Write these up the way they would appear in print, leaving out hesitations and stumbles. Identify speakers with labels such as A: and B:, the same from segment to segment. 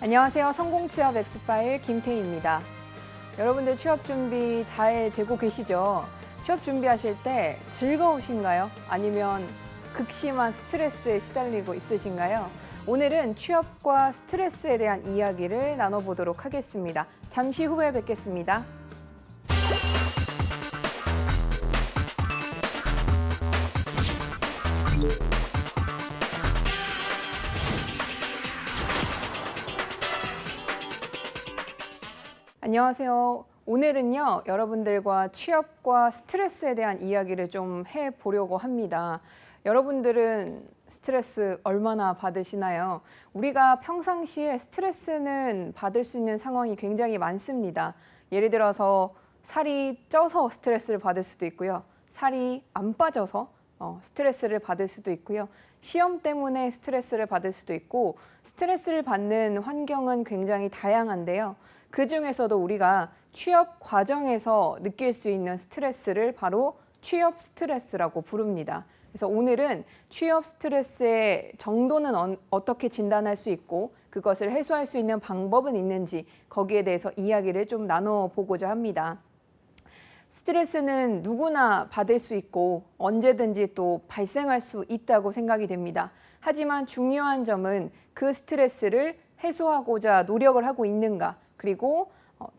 A: 안녕하세요. 성공취업 엑스파일 김태희입니다. 여러분들 취업 준비 잘 되고 계시죠? 취업 준비하실 때 즐거우신가요? 아니면 극심한 스트레스에 시달리고 있으신가요? 오늘은 취업과 스트레스에 대한 이야기를 나눠보도록 하겠습니다. 잠시 후에 뵙겠습니다. 안녕하세요. 오늘은요, 여러분들과 취업과 스트레스에 대한 이야기를 좀 해보려고 합니다. 여러분들은 스트레스 얼마나 받으시나요? 우리가 평상시에 스트레스는 받을 수 있는 상황이 굉장히 많습니다. 예를 들어서 살이 쪄서 스트레스를 받을 수도 있고요. 살이 안 빠져서 스트레스를 받을 수도 있고요. 시험 때문에 스트레스를 받을 수도 있고, 스트레스를 받는 환경은 굉장히 다양한데요. 그 중에서도 우리가 취업 과정에서 느낄 수 있는 스트레스를 바로 취업 스트레스라고 부릅니다. 그래서 오늘은 취업 스트레스의 정도는 어떻게 진단할 수 있고 그것을 해소할 수 있는 방법은 있는지 거기에 대해서 이야기를 좀 나눠보고자 합니다. 스트레스는 누구나 받을 수 있고 언제든지 또 발생할 수 있다고 생각이 됩니다. 하지만 중요한 점은 그 스트레스를 해소하고자 노력을 하고 있는가, 그리고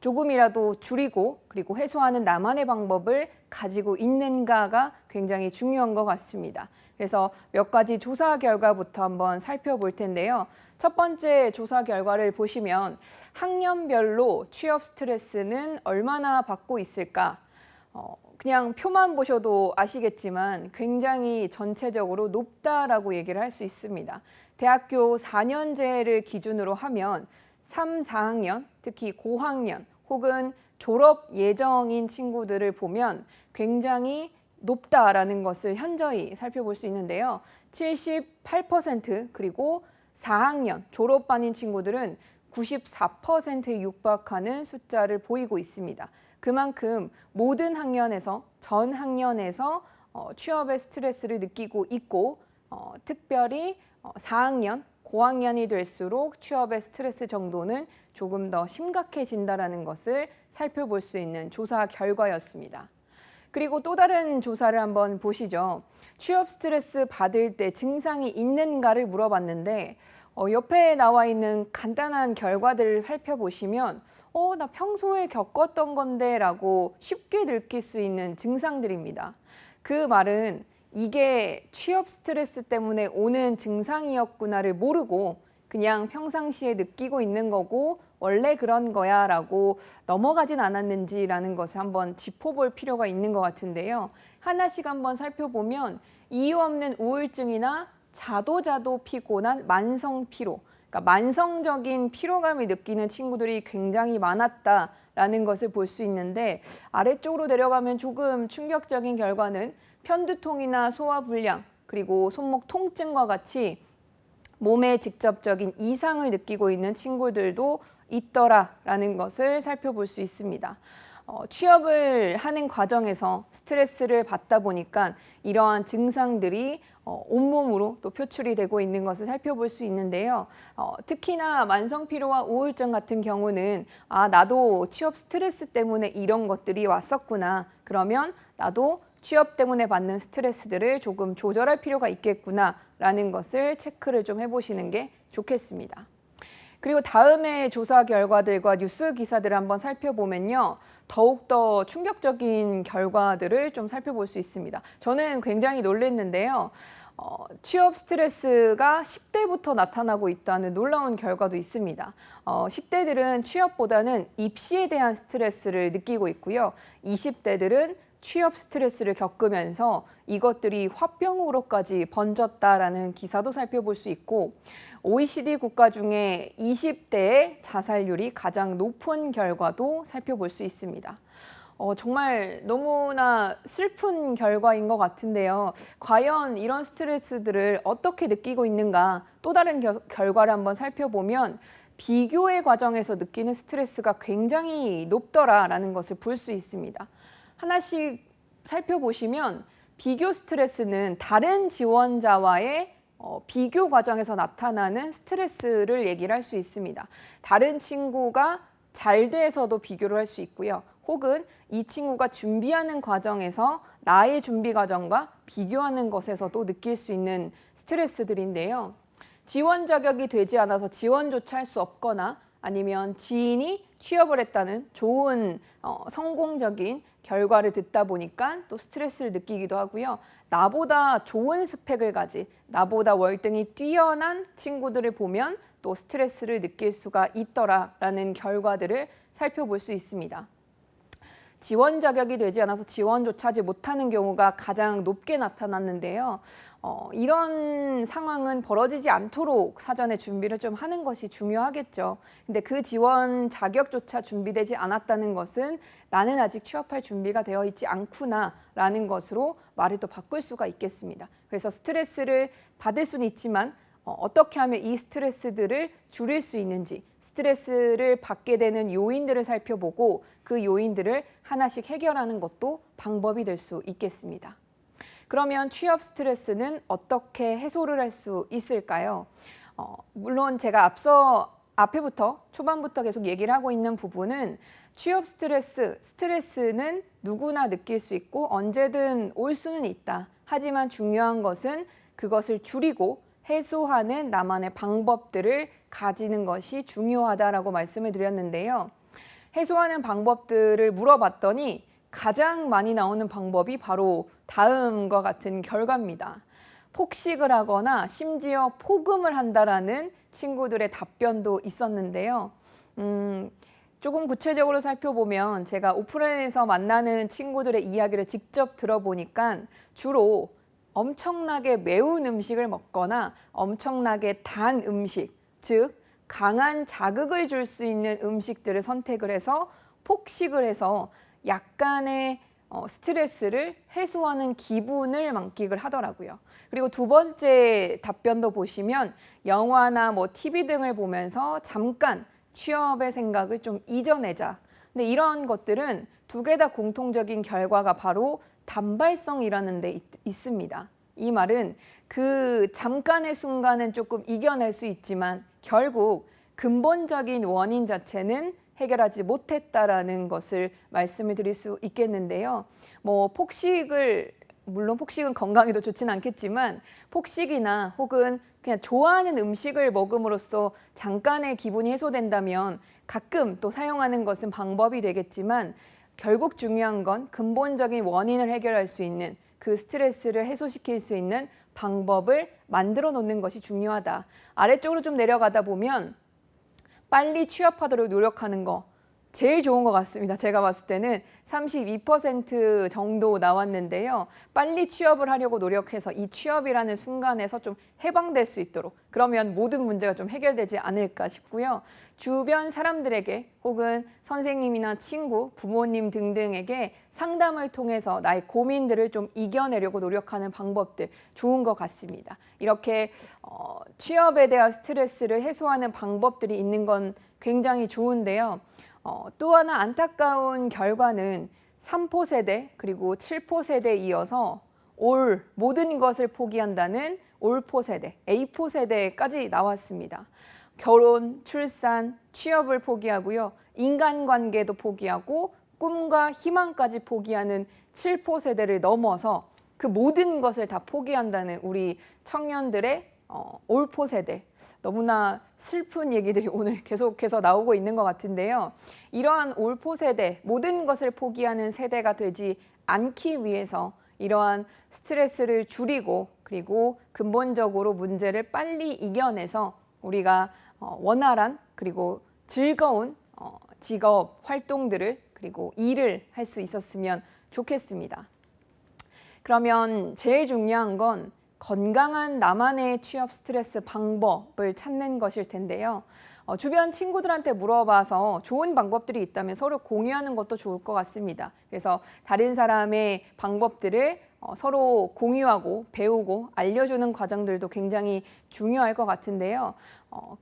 A: 조금이라도 줄이고 그리고 해소하는 나만의 방법을 가지고 있는가가 굉장히 중요한 것 같습니다. 그래서 몇 가지 조사 결과부터 한번 살펴볼 텐데요. 첫 번째 조사 결과를 보시면 학년별로 취업 스트레스는 얼마나 받고 있을까? 그냥 표만 보셔도 아시겠지만 굉장히 전체적으로 높다라고 얘기를 할 수 있습니다. 대학교 4년제를 기준으로 하면 3, 4학년, 특히 고학년 혹은 졸업 예정인 친구들을 보면 굉장히 높다라는 것을 현저히 살펴볼 수 있는데요. 78% 그리고 4학년 졸업반인 친구들은 94%에 육박하는 숫자를 보이고 있습니다. 그만큼 모든 학년에서 전 학년에서 취업의 스트레스를 느끼고 있고 특별히 4학년, 고학년이 될수록 취업의 스트레스 정도는 조금 더 심각해진다는 것을 살펴볼 수 있는 조사 결과였습니다. 그리고 또 다른 조사를 한번 보시죠. 취업 스트레스 받을 때 증상이 있는가를 물어봤는데 옆에 나와 있는 간단한 결과들을 살펴보시면 나 평소에 겪었던 건데 라고 쉽게 느낄 수 있는 증상들입니다. 그 말은 이게 취업 스트레스 때문에 오는 증상이었구나를 모르고 그냥 평상시에 느끼고 있는 거고 원래 그런 거야 라고 넘어가진 않았는지라는 것을 한번 짚어볼 필요가 있는 것 같은데요. 하나씩 한번 살펴보면 이유 없는 우울증이나 자도 피곤한 만성 피로, 그러니까 만성적인 피로감을 느끼는 친구들이 굉장히 많았다라는 것을 볼 수 있는데, 아래쪽으로 내려가면 조금 충격적인 결과는 편두통이나 소화불량, 그리고 손목 통증과 같이 몸에 직접적인 이상을 느끼고 있는 친구들도 있더라라는 것을 살펴볼 수 있습니다. 취업을 하는 과정에서 스트레스를 받다 보니까 이러한 증상들이 온몸으로 또 표출이 되고 있는 것을 살펴볼 수 있는데요. 특히나 만성피로와 우울증 같은 경우는 나도 취업 스트레스 때문에 이런 것들이 왔었구나. 그러면 나도 취업 때문에 받는 스트레스들을 조금 조절할 필요가 있겠구나라는 것을 체크를 좀 해보시는 게 좋겠습니다. 그리고 다음에 조사 결과들과 뉴스 기사들을 한번 살펴보면요. 더욱더 충격적인 결과들을 좀 살펴볼 수 있습니다. 저는 굉장히 놀랐는데요. 취업 스트레스가 10대부터 나타나고 있다는 놀라운 결과도 있습니다. 10대들은 취업보다는 입시에 대한 스트레스를 느끼고 있고요. 20대들은 취업 스트레스를 겪으면서 이것들이 화병으로까지 번졌다라는 기사도 살펴볼 수 있고, OECD 국가 중에 20대의 자살률이 가장 높은 결과도 살펴볼 수 있습니다. 정말 너무나 슬픈 결과인 것 같은데요. 과연 이런 스트레스들을 어떻게 느끼고 있는가, 또 다른 결과를 한번 살펴보면 비교의 과정에서 느끼는 스트레스가 굉장히 높더라라는 것을 볼 수 있습니다. 하나씩 살펴보시면 비교 스트레스는 다른 지원자와의 비교 과정에서 나타나는 스트레스를 얘기를 할 수 있습니다. 다른 친구가 잘 돼서도 비교를 할 수 있고요. 혹은 이 친구가 준비하는 과정에서 나의 준비 과정과 비교하는 것에서도 느낄 수 있는 스트레스들인데요. 지원 자격이 되지 않아서 지원조차 할 수 없거나 아니면 지인이 취업을 했다는 좋은 성공적인 결과를 듣다 보니까 또 스트레스를 느끼기도 하고요. 나보다 좋은 스펙을 가진, 나보다 월등히 뛰어난 친구들을 보면 또 스트레스를 느낄 수가 있더라라는 결과들을 살펴볼 수 있습니다. 지원 자격이 되지 않아서 지원조차 하지 못하는 경우가 가장 높게 나타났는데요. 이런 상황은 벌어지지 않도록 사전에 준비를 좀 하는 것이 중요하겠죠. 근데 그 지원 자격조차 준비되지 않았다는 것은 나는 아직 취업할 준비가 되어 있지 않구나라는 것으로 말을 또 바꿀 수가 있겠습니다. 그래서 스트레스를 받을 수는 있지만 어떻게 하면 이 스트레스들을 줄일 수 있는지, 스트레스를 받게 되는 요인들을 살펴보고 그 요인들을 하나씩 해결하는 것도 방법이 될 수 있겠습니다. 그러면 취업 스트레스는 어떻게 해소를 할 수 있을까요? 물론 제가 앞에부터 초반부터 계속 얘기를 하고 있는 부분은 취업 스트레스는 누구나 느낄 수 있고 언제든 올 수는 있다. 하지만 중요한 것은 그것을 줄이고 해소하는 나만의 방법들을 가지는 것이 중요하다라고 말씀을 드렸는데요. 해소하는 방법들을 물어봤더니 가장 많이 나오는 방법이 바로 다음과 같은 결과입니다. 폭식을 하거나 심지어 폭음을 한다라는 친구들의 답변도 있었는데요. 조금 구체적으로 살펴보면 제가 오프라인에서 만나는 친구들의 이야기를 직접 들어보니까 주로 엄청나게 매운 음식을 먹거나 엄청나게 단 음식, 즉 강한 자극을 줄 수 있는 음식들을 선택을 해서 폭식을 해서 약간의 스트레스를 해소하는 기분을 만끽을 하더라고요. 그리고 두 번째 답변도 보시면 영화나 TV 등을 보면서 잠깐 취업의 생각을 좀 잊어내자. 근데 이런 것들은 두 개 다 공통적인 결과가 바로 단발성이라는 데 있습니다. 이 말은 그 잠깐의 순간은 조금 이겨낼 수 있지만 결국 근본적인 원인 자체는 해결하지 못했다라는 것을 말씀을 드릴 수 있겠는데요. 물론 폭식은 건강에도 좋지는 않겠지만 폭식이나 혹은 그냥 좋아하는 음식을 먹음으로써 잠깐의 기분이 해소된다면 가끔 또 사용하는 것은 방법이 되겠지만 결국 중요한 건 근본적인 원인을 해결할 수 있는 그 스트레스를 해소시킬 수 있는 방법을 만들어 놓는 것이 중요하다. 아래쪽으로 좀 내려가다 보면 빨리 취업하도록 노력하는 거 제일 좋은 것 같습니다. 제가 봤을 때는 32% 정도 나왔는데요. 빨리 취업을 하려고 노력해서 이 취업이라는 순간에서 좀 해방될 수 있도록 그러면 모든 문제가 좀 해결되지 않을까 싶고요. 주변 사람들에게 혹은 선생님이나 친구, 부모님 등등에게 상담을 통해서 나의 고민들을 좀 이겨내려고 노력하는 방법들 좋은 것 같습니다. 이렇게 취업에 대한 스트레스를 해소하는 방법들이 있는 건 굉장히 좋은데요. 또 하나 안타까운 결과는 3포 세대 그리고 7포 세대에 이어서 모든 것을 포기한다는 올포 세대, A포 세대까지 나왔습니다. 결혼, 출산, 취업을 포기하고요. 인간관계도 포기하고 꿈과 희망까지 포기하는 7포 세대를 넘어서 그 모든 것을 다 포기한다는 우리 청년들의 올포 세대. 너무나 슬픈 얘기들이 오늘 계속해서 나오고 있는 것 같은데요. 이러한 올포 세대, 모든 것을 포기하는 세대가 되지 않기 위해서 이러한 스트레스를 줄이고 그리고 근본적으로 문제를 빨리 이겨내서 우리가 원활한 그리고 즐거운 직업 활동들을 그리고 일을 할 수 있었으면 좋겠습니다. 그러면 제일 중요한 건 건강한 나만의 취업 스트레스 방법을 찾는 것일 텐데요. 주변 친구들한테 물어봐서 좋은 방법들이 있다면 서로 공유하는 것도 좋을 것 같습니다. 그래서 다른 사람의 방법들을 서로 공유하고 배우고 알려주는 과정들도 굉장히 중요할 것 같은데요.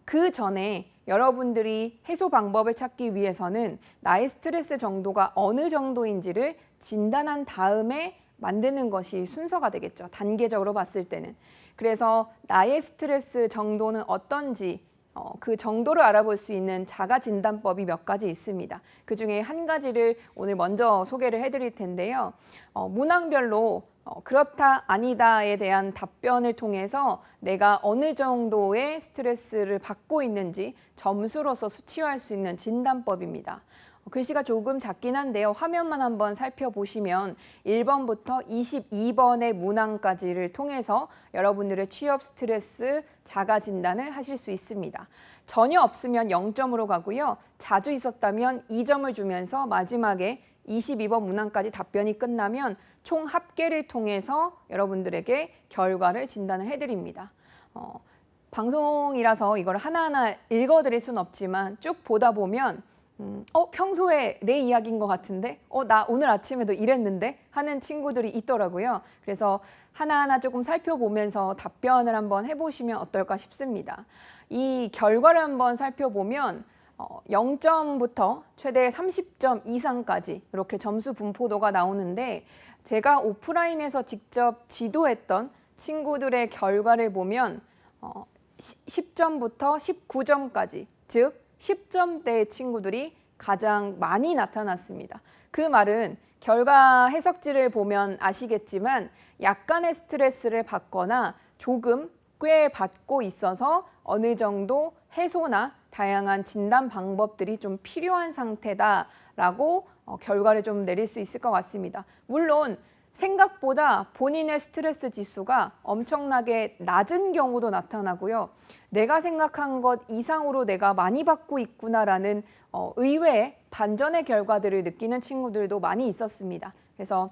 A: 그 전에 여러분들이 해소 방법을 찾기 위해서는 나의 스트레스 정도가 어느 정도인지를 진단한 다음에 만드는 것이 순서가 되겠죠. 단계적으로 봤을 때는. 그래서 나의 스트레스 정도는 어떤지 그 정도를 알아볼 수 있는 자가진단법이 몇 가지 있습니다. 그중에 한 가지를 오늘 먼저 소개를 해드릴 텐데요. 문항별로 그렇다 아니다에 대한 답변을 통해서 내가 어느 정도의 스트레스를 받고 있는지 점수로서 수치화할 수 있는 진단법입니다. 글씨가 조금 작긴 한데요. 화면만 한번 살펴보시면 1번부터 22번의 문항까지를 통해서 여러분들의 취업 스트레스 자가 진단을 하실 수 있습니다. 전혀 없으면 0점으로 가고요. 자주 있었다면 2점을 주면서 마지막에 22번 문항까지 답변이 끝나면 총 합계를 통해서 여러분들에게 결과를 진단을 해드립니다. 방송이라서 이걸 하나하나 읽어드릴 수는 없지만 쭉 보다 보면 평소에 내 이야기인 것 같은데? 나 오늘 아침에도 이랬는데? 하는 친구들이 있더라고요. 그래서 하나하나 조금 살펴보면서 답변을 한번 해보시면 어떨까 싶습니다. 이 결과를 한번 살펴보면 0점부터 최대 30점 이상까지 이렇게 점수 분포도가 나오는데 제가 오프라인에서 직접 지도했던 친구들의 결과를 보면 10점부터 19점까지, 즉 10점대의 친구들이 가장 많이 나타났습니다. 그 말은 결과 해석지를 보면 아시겠지만 약간의 스트레스를 받거나 조금 꽤 받고 있어서 어느 정도 해소나 다양한 진단 방법들이 좀 필요한 상태다라고 결과를 좀 내릴 수 있을 것 같습니다. 물론 생각보다 본인의 스트레스 지수가 엄청나게 낮은 경우도 나타나고요. 내가 생각한 것 이상으로 내가 많이 받고 있구나라는 의외의 반전의 결과들을 느끼는 친구들도 많이 있었습니다. 그래서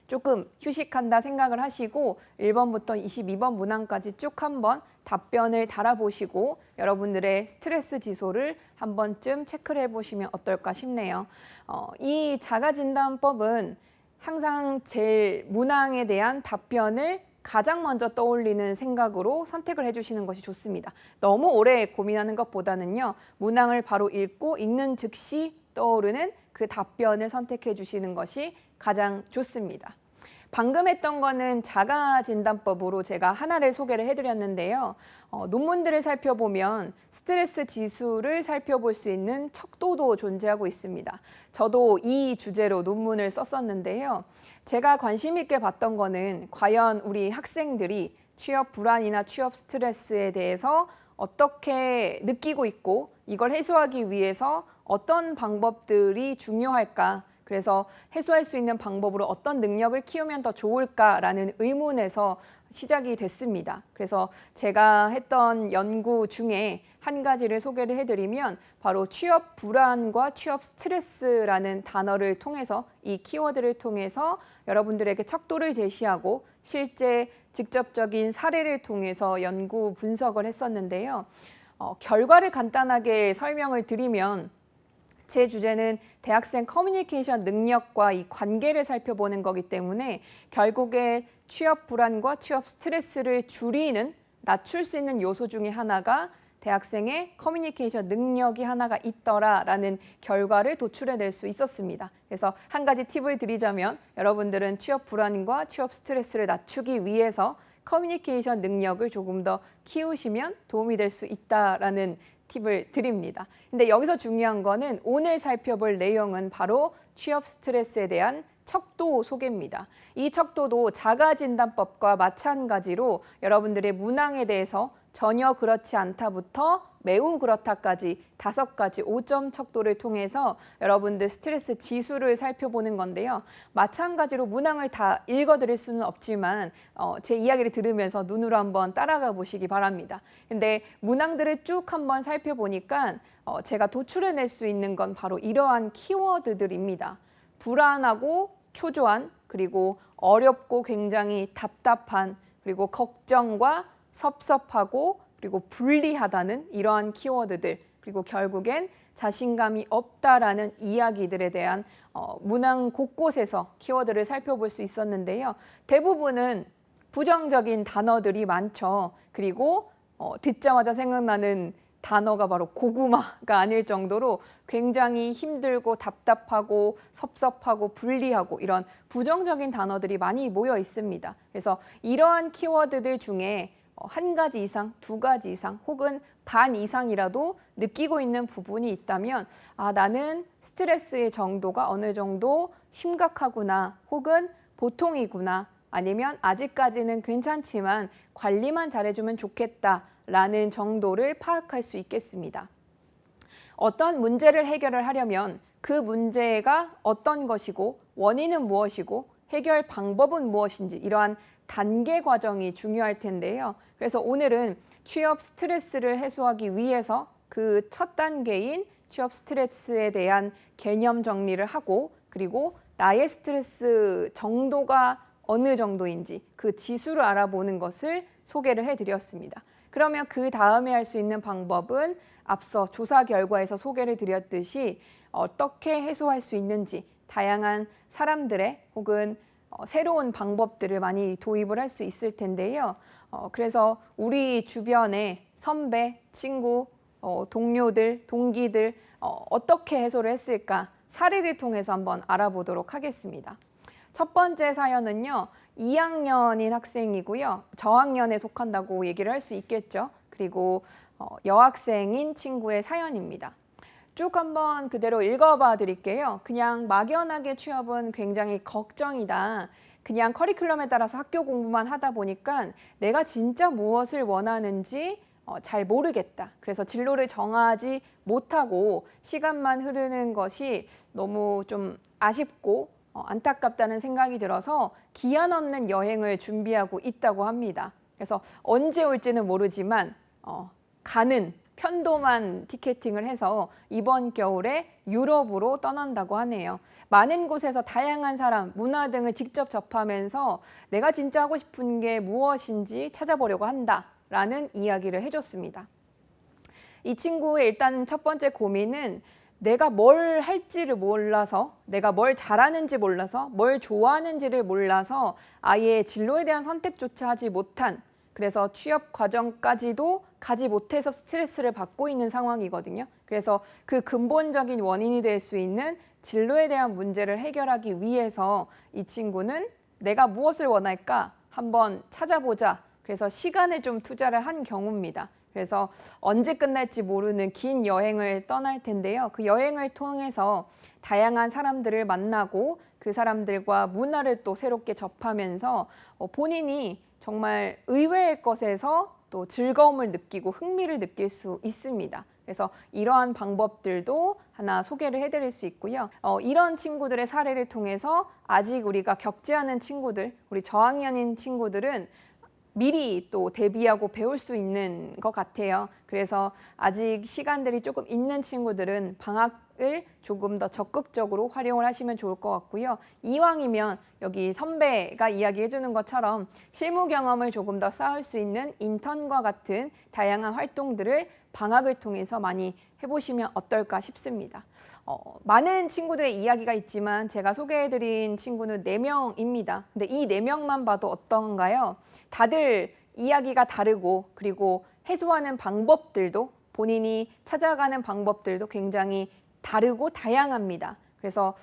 A: 조금 휴식한다 생각을 하시고 1번부터 22번 문항까지 쭉 한번 답변을 달아보시고 여러분들의 스트레스 지수를 한 번쯤 체크를 해보시면 어떨까 싶네요. 이 자가진단법은 항상 제일 문항에 대한 답변을 가장 먼저 떠올리는 생각으로 선택을 해주시는 것이 좋습니다. 너무 오래 고민하는 것보다는요. 문항을 바로 읽고 읽는 즉시 떠오르는 그 답변을 선택해 주시는 것이 가장 좋습니다. 방금 했던 거는 자가진단법으로 제가 하나를 소개를 해드렸는데요. 논문들을 살펴보면 스트레스 지수를 살펴볼 수 있는 척도도 존재하고 있습니다. 저도 이 주제로 논문을 썼었는데요. 제가 관심 있게 봤던 거는 과연 우리 학생들이 취업 불안이나 취업 스트레스에 대해서 어떻게 느끼고 있고 이걸 해소하기 위해서 어떤 방법들이 중요할까? 그래서 해소할 수 있는 방법으로 어떤 능력을 키우면 더 좋을까라는 의문에서 시작이 됐습니다. 그래서 제가 했던 연구 중에 한 가지를 소개를 해드리면 바로 취업 불안과 취업 스트레스라는 단어를 통해서 이 키워드를 통해서 여러분들에게 척도를 제시하고 실제 직접적인 사례를 통해서 연구 분석을 했었는데요. 결과를 간단하게 설명을 드리면 제 주제는 대학생 커뮤니케이션 능력과 이 관계를 살펴보는 거기 때문에 결국에 취업 불안과 취업 스트레스를 줄이는, 낮출 수 있는 요소 중에 하나가 대학생의 커뮤니케이션 능력이 하나가 있더라라는 결과를 도출해낼 수 있었습니다. 그래서 한 가지 팁을 드리자면 여러분들은 취업 불안과 취업 스트레스를 낮추기 위해서 커뮤니케이션 능력을 조금 더 키우시면 도움이 될 수 있다라는 팁을 드립니다. 근데 여기서 중요한 거는 오늘 살펴볼 내용은 바로 취업 스트레스에 대한 척도 소개입니다. 이 척도도 자가진단법과 마찬가지로 여러분들의 문항에 대해서 전혀 그렇지 않다부터 매우 그렇다까지 5가지 5점 척도를 통해서 여러분들 스트레스 지수를 살펴보는 건데요. 마찬가지로 문항을 다 읽어드릴 수는 없지만 제 이야기를 들으면서 눈으로 한번 따라가 보시기 바랍니다. 근데 문항들을 쭉 한번 살펴보니까 제가 도출해낼 수 있는 건 바로 이러한 키워드들입니다. 불안하고 초조한, 그리고 어렵고 굉장히 답답한, 그리고 걱정과 섭섭하고 그리고 불리하다는 이러한 키워드들, 그리고 결국엔 자신감이 없다라는 이야기들에 대한 문항 곳곳에서 키워드를 살펴볼 수 있었는데요. 대부분은 부정적인 단어들이 많죠. 그리고 듣자마자 생각나는 단어가 바로 고구마가 아닐 정도로 굉장히 힘들고 답답하고 섭섭하고 불리하고 이런 부정적인 단어들이 많이 모여 있습니다. 그래서 이러한 키워드들 중에 한 가지 이상, 두 가지 이상 혹은 반 이상이라도 느끼고 있는 부분이 있다면 나는 스트레스의 정도가 어느 정도 심각하구나 혹은 보통이구나 아니면 아직까지는 괜찮지만 관리만 잘해주면 좋겠다라는 정도를 파악할 수 있겠습니다. 어떤 문제를 해결을 하려면 그 문제가 어떤 것이고 원인은 무엇이고 해결 방법은 무엇인지 이러한 단계 과정이 중요할 텐데요. 그래서 오늘은 취업 스트레스를 해소하기 위해서 그 첫 단계인 취업 스트레스에 대한 개념 정리를 하고 그리고 나의 스트레스 정도가 어느 정도인지 그 지수를 알아보는 것을 소개를 해드렸습니다. 그러면 그 다음에 할 수 있는 방법은 앞서 조사 결과에서 소개를 드렸듯이 어떻게 해소할 수 있는지 다양한 사람들의 혹은 새로운 방법들을 많이 도입을 할 수 있을 텐데요. 그래서 우리 주변의 선배, 친구, 동료들, 동기들 어떻게 해소를 했을까 사례를 통해서 한번 알아보도록 하겠습니다. 첫 번째 사연은요. 2학년인 학생이고요. 저학년에 속한다고 얘기를 할 수 있겠죠. 그리고 여학생인 친구의 사연입니다. 쭉 한번 그대로 읽어봐 드릴게요. 그냥 막연하게 취업은 굉장히 걱정이다. 그냥 커리큘럼에 따라서 학교 공부만 하다 보니까 내가 진짜 무엇을 원하는지 잘 모르겠다. 그래서 진로를 정하지 못하고 시간만 흐르는 것이 너무 좀 아쉽고 안타깝다는 생각이 들어서 기한 없는 여행을 준비하고 있다고 합니다. 그래서 언제 올지는 모르지만 가는 편도만 티켓팅을 해서 이번 겨울에 유럽으로 떠난다고 하네요. 많은 곳에서 다양한 사람, 문화 등을 직접 접하면서 내가 진짜 하고 싶은 게 무엇인지 찾아보려고 한다라는 이야기를 해줬습니다. 이 친구의 일단 첫 번째 고민은 내가 뭘 할지를 몰라서, 내가 뭘 잘하는지 몰라서, 뭘 좋아하는지를 몰라서 아예 진로에 대한 선택조차 하지 못한, 그래서 취업 과정까지도 가지 못해서 스트레스를 받고 있는 상황이거든요. 그래서 그 근본적인 원인이 될 수 있는 진로에 대한 문제를 해결하기 위해서 이 친구는 내가 무엇을 원할까 한번 찾아보자. 그래서 시간을 좀 투자를 한 경우입니다. 그래서 언제 끝날지 모르는 긴 여행을 떠날 텐데요. 그 여행을 통해서 다양한 사람들을 만나고 그 사람들과 문화를 또 새롭게 접하면서 본인이 정말 의외의 것에서 또 즐거움을 느끼고 흥미를 느낄 수 있습니다. 그래서 이러한 방법들도 하나 소개를 해드릴 수 있고요. 이런 친구들의 사례를 통해서 아직 우리가 겪지 않은 친구들, 우리 저학년인 친구들은 미리 또 대비하고 배울 수 있는 것 같아요. 그래서 아직 시간들이 조금 있는 친구들은 방학을 조금 더 적극적으로 활용을 하시면 좋을 것 같고요. 이왕이면 여기 선배가 이야기해 주는 것처럼 실무 경험을 조금 더 쌓을 수 있는 인턴과 같은 다양한 활동들을 방학을 통해서 많이 해보시면 어떨까 싶습니다. 많은 친구들의 이야기가 있지만 제가 소개해드린 친구는 4명입니다. 근데 이 4명만 봐도 어떤가요? 다들 이야기가 다르고 그리고 해소하는 방법들도 본인이 찾아가는 방법들도 굉장히 다르고 다양합니다. 그래서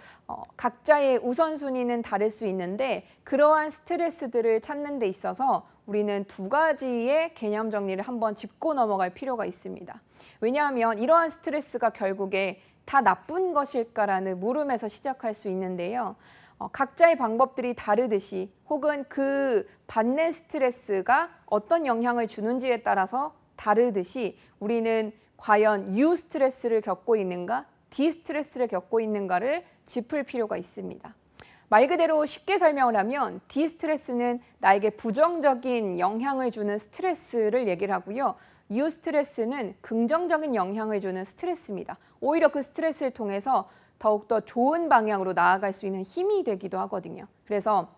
A: 각자의 우선순위는 다를 수 있는데 그러한 스트레스들을 찾는 데 있어서 우리는 두 가지의 개념 정리를 한번 짚고 넘어갈 필요가 있습니다. 왜냐하면 이러한 스트레스가 결국에 다 나쁜 것일까라는 물음에서 시작할 수 있는데요. 각자의 방법들이 다르듯이 혹은 그 받는 스트레스가 어떤 영향을 주는지에 따라서 다르듯이 우리는 과연 U 스트레스를 겪고 있는가, D 스트레스를 겪고 있는가를 짚을 필요가 있습니다. 말 그대로 쉽게 설명을 하면 D 스트레스는 나에게 부정적인 영향을 주는 스트레스를 얘기를 하고요. U 스트레스는 긍정적인 영향을 주는 스트레스입니다. 오히려 그 스트레스를 통해서 더욱더 좋은 방향으로 나아갈 수 있는 힘이 되기도 하거든요. 그래서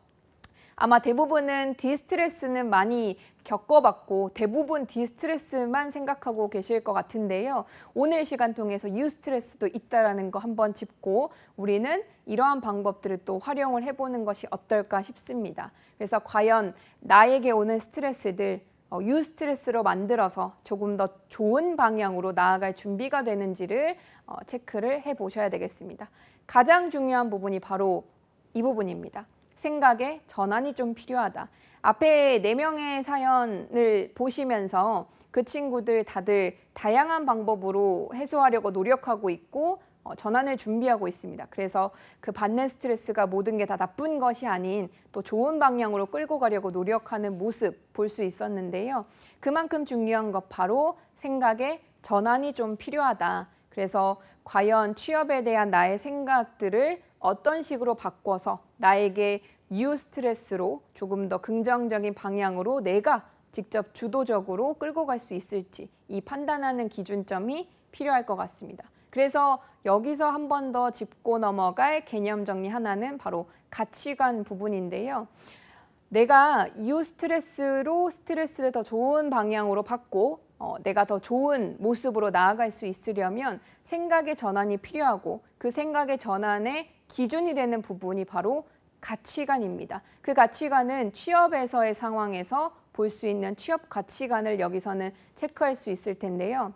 A: 아마 대부분은 디스트레스는 많이 겪어봤고 대부분 디스트레스만 생각하고 계실 것 같은데요. 오늘 시간 통해서 유스트레스도 있다는 거 한번 짚고 우리는 이러한 방법들을 또 활용을 해보는 것이 어떨까 싶습니다. 그래서 과연 나에게 오는 스트레스들 유스트레스로 만들어서 조금 더 좋은 방향으로 나아갈 준비가 되는지를 체크를 해보셔야 되겠습니다. 가장 중요한 부분이 바로 이 부분입니다. 생각의 전환이 좀 필요하다. 앞에 4명의 사연을 보시면서 그 친구들 다들 다양한 방법으로 해소하려고 노력하고 있고 전환을 준비하고 있습니다. 그래서 그 받는 스트레스가 모든 게 다 나쁜 것이 아닌 또 좋은 방향으로 끌고 가려고 노력하는 모습 볼 수 있었는데요. 그만큼 중요한 것 바로 생각의 전환이 좀 필요하다. 그래서 과연 취업에 대한 나의 생각들을 어떤 식으로 바꿔서 나에게 유스트레스로 조금 더 긍정적인 방향으로 내가 직접 주도적으로 끌고 갈 수 있을지 이 판단하는 기준점이 필요할 것 같습니다. 그래서 여기서 한 번 더 짚고 넘어갈 개념 정리 하나는 바로 가치관 부분인데요. 내가 유스트레스로 스트레스를 더 좋은 방향으로 받고 내가 더 좋은 모습으로 나아갈 수 있으려면 생각의 전환이 필요하고 그 생각의 전환의 기준이 되는 부분이 바로 가치관입니다. 그 가치관은 취업에서의 상황에서 볼 수 있는 취업 가치관을 여기서는 체크할 수 있을 텐데요.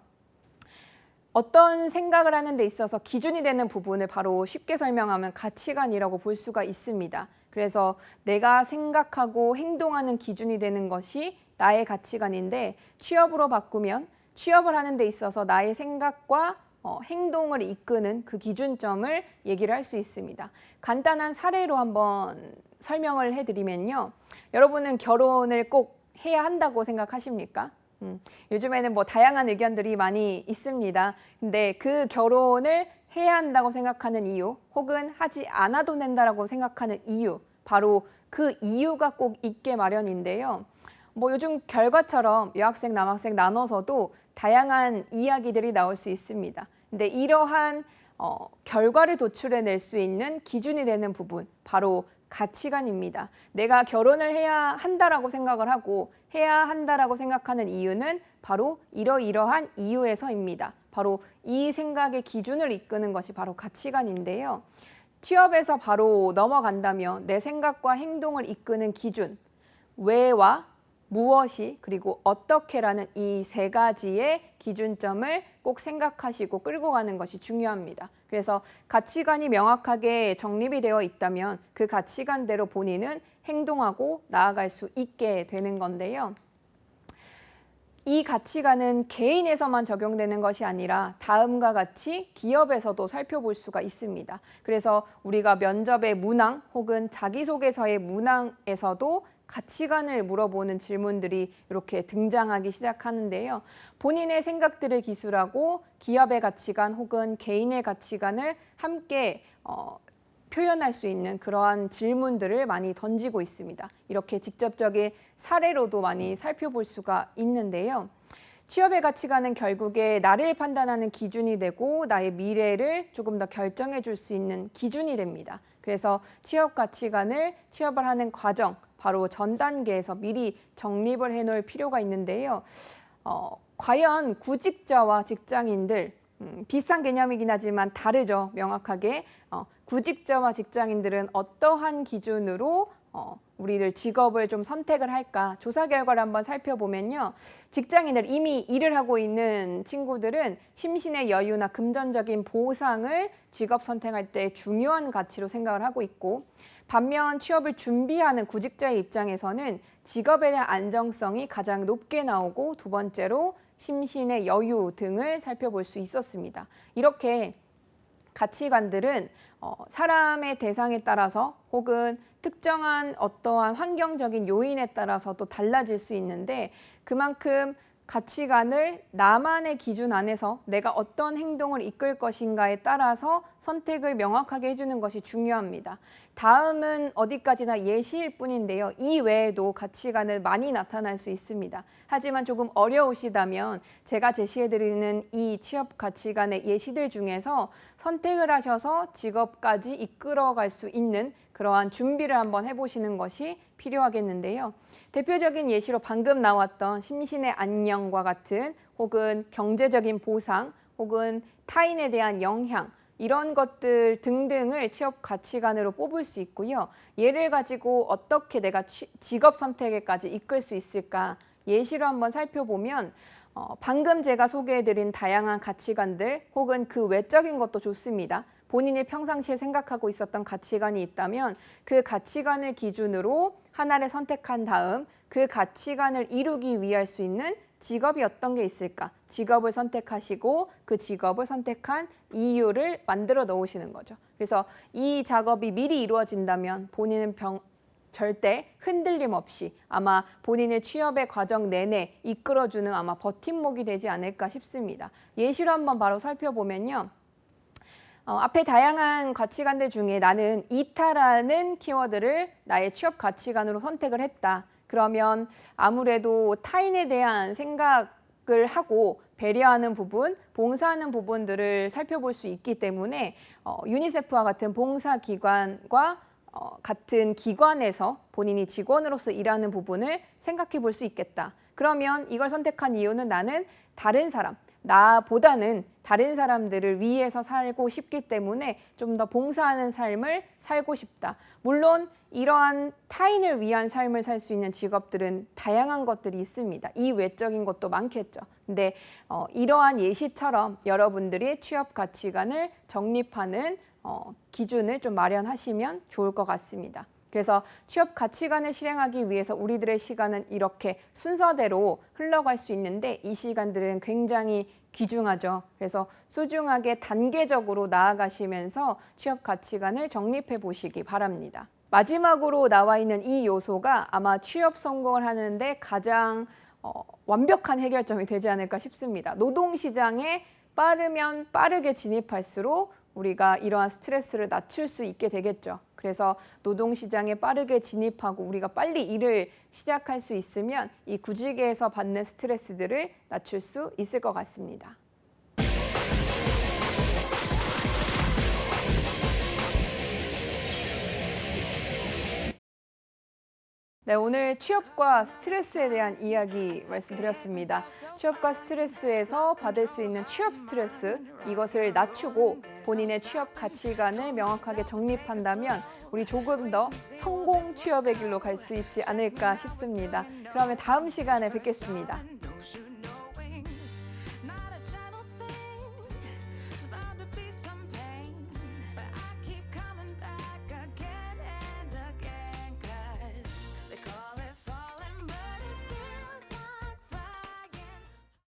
A: 어떤 생각을 하는 데 있어서 기준이 되는 부분을 바로 쉽게 설명하면 가치관이라고 볼 수가 있습니다. 그래서 내가 생각하고 행동하는 기준이 되는 것이 나의 가치관인데 취업으로 바꾸면 취업을 하는 데 있어서 나의 생각과 행동을 이끄는 그 기준점을 얘기를 할 수 있습니다. 간단한 사례로 한번 설명을 해드리면요. 여러분은 결혼을 꼭 해야 한다고 생각하십니까? 요즘에는 뭐 다양한 의견들이 많이 있습니다. 근데 그 결혼을 해야 한다고 생각하는 이유 혹은 하지 않아도 된다라고 생각하는 이유 바로 그 이유가 꼭 있게 마련인데요. 뭐 요즘 결과처럼 여학생, 남학생 나눠서도 다양한 이야기들이 나올 수 있습니다. 근데 이러한 결과를 도출해낼 수 있는 기준이 되는 부분 바로 가치관입니다. 내가 결혼을 해야 한다라고 생각을 하고 해야 한다라고 생각하는 이유는 바로 이러이러한 이유에서입니다. 바로 이 생각의 기준을 이끄는 것이 바로 가치관인데요. 취업에서 바로 넘어간다면 내 생각과 행동을 이끄는 기준, 왜와 무엇이 그리고 어떻게라는 이 3가지의 기준점을 꼭 생각하시고 끌고 가는 것이 중요합니다. 그래서 가치관이 명확하게 정립이 되어 있다면 그 가치관대로 본인은 행동하고 나아갈 수 있게 되는 건데요. 이 가치관은 개인에서만 적용되는 것이 아니라 다음과 같이 기업에서도 살펴볼 수가 있습니다. 그래서 우리가 면접의 문항 혹은 자기소개서의 문항에서도 가치관을 물어보는 질문들이 이렇게 등장하기 시작하는데요. 본인의 생각들을 기술하고 기업의 가치관 혹은 개인의 가치관을 함께 표현할 수 있는 그러한 질문들을 많이 던지고 있습니다. 이렇게 직접적인 사례로도 많이 살펴볼 수가 있는데요. 취업의 가치관은 결국에 나를 판단하는 기준이 되고 나의 미래를 조금 더 결정해 줄 수 있는 기준이 됩니다. 그래서 취업 가치관을 취업을 하는 과정, 바로 전 단계에서 미리 정립을 해놓을 필요가 있는데요. 과연 구직자와 직장인들, 비슷한 개념이긴 하지만 다르죠. 명확하게. 구직자와 직장인들은 어떠한 기준으로 우리를 직업을 좀 선택을 할까? 조사 결과를 한번 살펴보면요. 직장인들 이미 일을 하고 있는 친구들은 심신의 여유나 금전적인 보상을 직업 선택할 때 중요한 가치로 생각을 하고 있고 반면 취업을 준비하는 구직자의 입장에서는 직업에 대한 안정성이 가장 높게 나오고 두 번째로 심신의 여유 등을 살펴볼 수 있었습니다. 이렇게 가치관들은 사람의 대상에 따라서 혹은 특정한 어떠한 환경적인 요인에 따라서도 달라질 수 있는데 그만큼 가치관을 나만의 기준 안에서 내가 어떤 행동을 이끌 것인가에 따라서 선택을 명확하게 해주는 것이 중요합니다. 다음은 어디까지나 예시일 뿐인데요. 이 외에도 가치관을 많이 나타날 수 있습니다. 하지만 조금 어려우시다면 제가 제시해드리는 이 취업 가치관의 예시들 중에서 선택을 하셔서 직업까지 이끌어갈 수 있는 그러한 준비를 한번 해보시는 것이 필요하겠는데요. 대표적인 예시로 방금 나왔던 심신의 안녕과 같은 혹은 경제적인 보상 혹은 타인에 대한 영향 이런 것들 등등을 취업 가치관으로 뽑을 수 있고요. 얘를 가지고 어떻게 내가 직업 선택에까지 이끌 수 있을까 예시로 한번 살펴보면 방금 제가 소개해드린 다양한 가치관들 혹은 그 외적인 것도 좋습니다. 본인이 평상시에 생각하고 있었던 가치관이 있다면 그 가치관을 기준으로 하나를 선택한 다음 그 가치관을 이루기 위할 수 있는 직업이 어떤 게 있을까? 직업을 선택하시고 그 직업을 선택한 이유를 만들어 놓으시는 거죠. 그래서 이 작업이 미리 이루어진다면 본인은 절대 흔들림 없이 아마 본인의 취업의 과정 내내 이끌어주는 아마 버팀목이 되지 않을까 싶습니다. 예시로 한번 바로 살펴보면요. 앞에 다양한 가치관들 중에 나는 이타라는 키워드를 나의 취업 가치관으로 선택을 했다. 그러면 아무래도 타인에 대한 생각을 하고 배려하는 부분, 봉사하는 부분들을 살펴볼 수 있기 때문에 유니세프와 같은 봉사기관과 같은 기관에서 본인이 직원으로서 일하는 부분을 생각해 볼 수 있겠다. 그러면 이걸 선택한 이유는 나는 다른 사람, 나보다는 다른 사람들을 위해서 살고 싶기 때문에 좀 더 봉사하는 삶을 살고 싶다. 물론 이러한 타인을 위한 삶을 살 수 있는 직업들은 다양한 것들이 있습니다. 이 외적인 것도 많겠죠. 근데 이러한 예시처럼 여러분들이 취업 가치관을 정립하는 기준을 좀 마련하시면 좋을 것 같습니다. 그래서 취업 가치관을 실행하기 위해서 우리들의 시간은 이렇게 순서대로 흘러갈 수 있는데 이 시간들은 굉장히 귀중하죠. 그래서 소중하게 단계적으로 나아가시면서 취업 가치관을 정립해 보시기 바랍니다. 마지막으로 나와 있는 이 요소가 아마 취업 성공을 하는데 가장 완벽한 해결점이 되지 않을까 싶습니다. 노동시장에 빠르면 빠르게 진입할수록 우리가 이러한 스트레스를 낮출 수 있게 되겠죠. 그래서 노동시장에 빠르게 진입하고 우리가 빨리 일을 시작할 수 있으면 이 구직에서 받는 스트레스들을 낮출 수 있을 것 같습니다. 네, 오늘 취업과 스트레스에 대한 이야기 말씀드렸습니다. 취업과 스트레스에서 받을 수 있는 취업 스트레스, 이것을 낮추고 본인의 취업 가치관을 명확하게 정립한다면 우리 조금 더 성공 취업의 길로 갈 수 있지 않을까 싶습니다. 그러면 다음 시간에 뵙겠습니다.